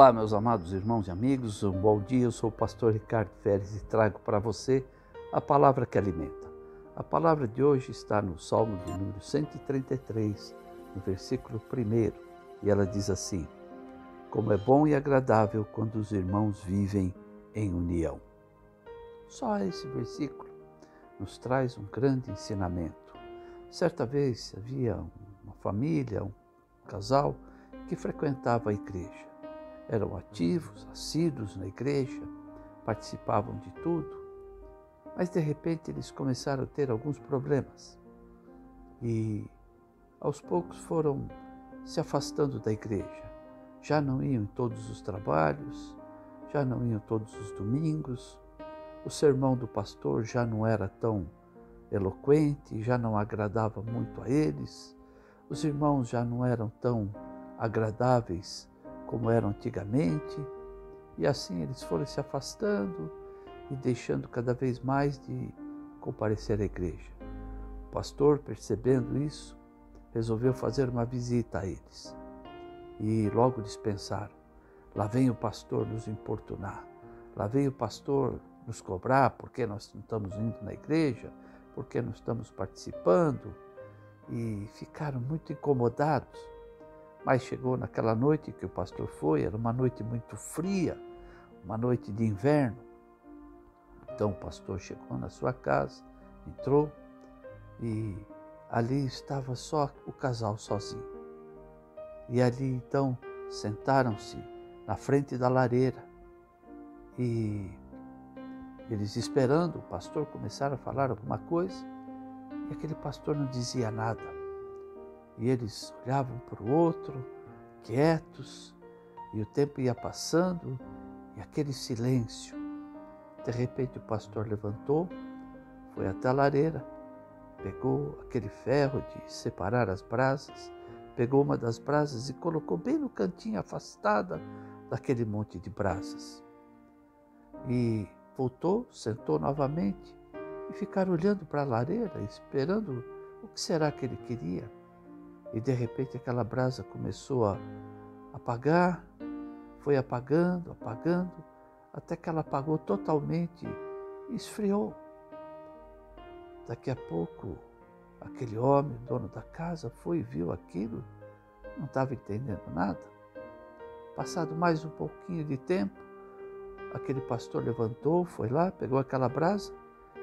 Olá, meus amados irmãos e amigos, um bom dia. Eu sou o pastor Ricardo Férez e trago para você a palavra que alimenta. A palavra de hoje está no Salmo de número 133, no versículo 1, e ela diz assim: como é bom e agradável quando os irmãos vivem em união. Só esse versículo nos traz um grande ensinamento. Certa vez havia uma família, um casal que frequentava a igreja. Eram ativos, assíduos na igreja, participavam de tudo, mas de repente eles começaram a ter alguns problemas e aos poucos foram se afastando da igreja. Já não iam em todos os trabalhos, já não iam todos os domingos, o sermão do pastor já não era tão eloquente, já não agradava muito a eles, os irmãos já não eram tão agradáveis como eram antigamente, e assim eles foram se afastando e deixando cada vez mais de comparecer à igreja. O pastor, percebendo isso, resolveu fazer uma visita a eles. E logo eles pensaram: lá vem o pastor nos importunar, lá vem o pastor nos cobrar porque nós não estamos indo na igreja, porque não estamos participando, e ficaram muito incomodados. Mas chegou naquela noite que o pastor foi, era uma noite muito fria, uma noite de inverno. Então o pastor chegou na sua casa, entrou e ali estava só o casal sozinho. E ali então sentaram-se na frente da lareira e eles esperando o pastor começar a falar alguma coisa, e aquele pastor não dizia nada. E eles olhavam para o outro, quietos, e o tempo ia passando, e aquele silêncio. De repente o pastor levantou, foi até a lareira, pegou aquele ferro de separar as brasas, pegou uma das brasas e colocou bem no cantinho, afastada daquele monte de brasas. E voltou, sentou novamente, e ficaram olhando para a lareira, esperando o que será que ele queria. E de repente aquela brasa começou a apagar, foi apagando, até que ela apagou totalmente e esfriou. Daqui a pouco, aquele homem, dono da casa, foi e viu aquilo, não estava entendendo nada. Passado mais um pouquinho de tempo, aquele pastor levantou, foi lá, pegou aquela brasa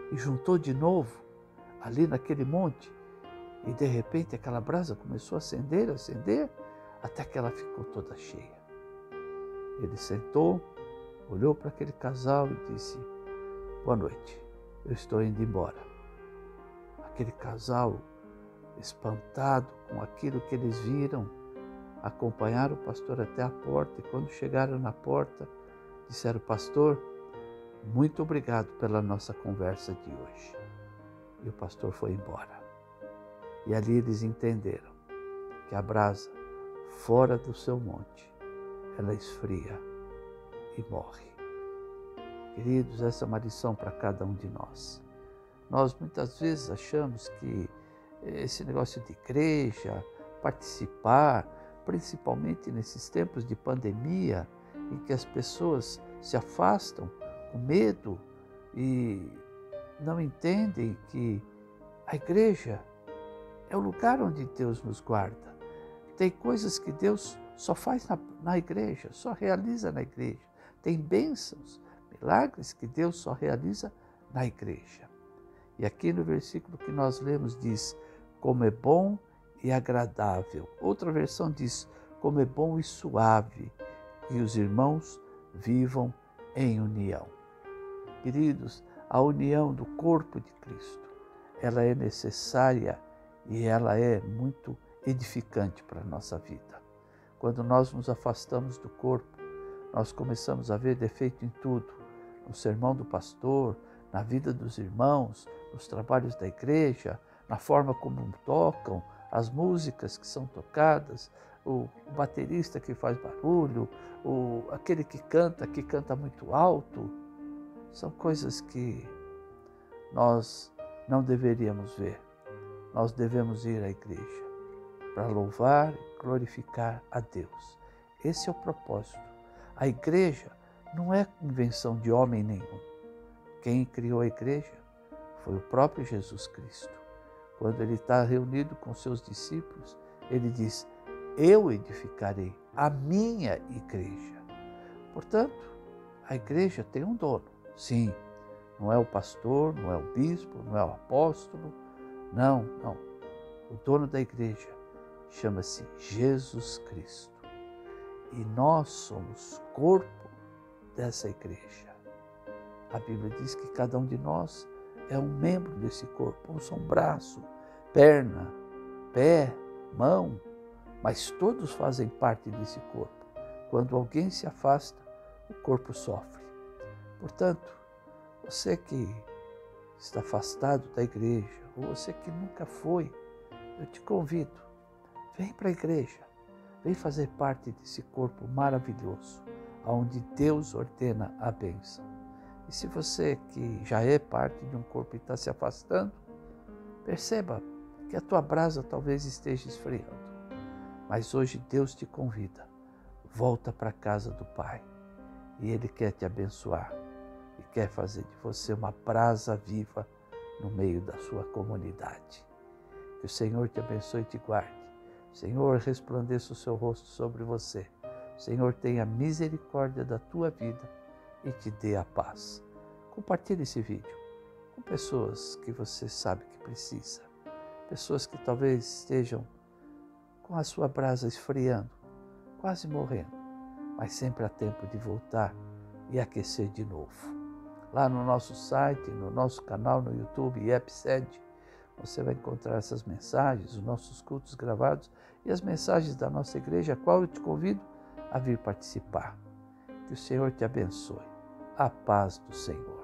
e juntou de novo ali naquele monte. E de repente aquela brasa começou a acender, até que ela ficou toda cheia. Ele sentou, olhou para aquele casal e disse: boa noite, eu estou indo embora. Aquele casal, espantado com aquilo que eles viram, acompanharam o pastor até a porta, e quando chegaram na porta, disseram: pastor, muito obrigado pela nossa conversa de hoje. E o pastor foi embora. E ali eles entenderam que a brasa, fora do seu monte, ela esfria e morre. Queridos, essa é uma lição para cada um de nós. Nós muitas vezes achamos que esse negócio de igreja, participar, principalmente nesses tempos de pandemia, em que as pessoas se afastam com medo e não entendem que a igreja é o lugar onde Deus nos guarda. Tem coisas que Deus só faz na igreja, só realiza na igreja. Tem bênçãos, milagres que Deus só realiza na igreja. E aqui no versículo que nós lemos diz: como é bom e agradável. Outra versão diz: como é bom e suave que os irmãos vivam em união. Queridos, a união do corpo de Cristo, ela é necessária e ela é muito edificante para a nossa vida. Quando nós nos afastamos do corpo, nós começamos a ver defeito em tudo. No sermão do pastor, na vida dos irmãos, nos trabalhos da igreja, na forma como tocam, as músicas que são tocadas, o baterista que faz barulho, aquele que canta muito alto. São coisas que nós não deveríamos ver. Nós devemos ir à igreja para louvar e glorificar a Deus. Esse é o propósito. A igreja não é invenção de homem nenhum. Quem criou a igreja foi o próprio Jesus Cristo. Quando ele está reunido com seus discípulos, ele diz: eu edificarei a minha igreja. Portanto, a igreja tem um dono. Sim, não é o pastor, não é o bispo, não é o apóstolo. Não. O dono da igreja chama-se Jesus Cristo. E nós somos corpo dessa igreja. A Bíblia diz que cada um de nós é um membro desse corpo. Uns são braço, perna, pé, mão, mas todos fazem parte desse corpo. Quando alguém se afasta, o corpo sofre. Portanto, você que está afastado da igreja, ou você que nunca foi, eu te convido, vem para a igreja, vem fazer parte desse corpo maravilhoso, onde Deus ordena a bênção. E se você que já é parte de um corpo e está se afastando, perceba que a tua brasa talvez esteja esfriando. Mas hoje Deus te convida, volta para a casa do Pai. E Ele quer te abençoar e quer fazer de você uma brasa viva no meio da sua comunidade. Que o Senhor te abençoe e te guarde. O Senhor resplandeça o seu rosto sobre você. O Senhor tenha misericórdia da tua vida e te dê a paz. Compartilhe esse vídeo com pessoas que você sabe que precisa. Pessoas que talvez estejam com a sua brasa esfriando, quase morrendo, mas sempre há tempo de voltar e aquecer de novo. Lá no nosso site, no nosso canal no YouTube, IEPSED, você vai encontrar essas mensagens, os nossos cultos gravados e as mensagens da nossa igreja, a qual eu te convido a vir participar. Que o Senhor te abençoe. A paz do Senhor.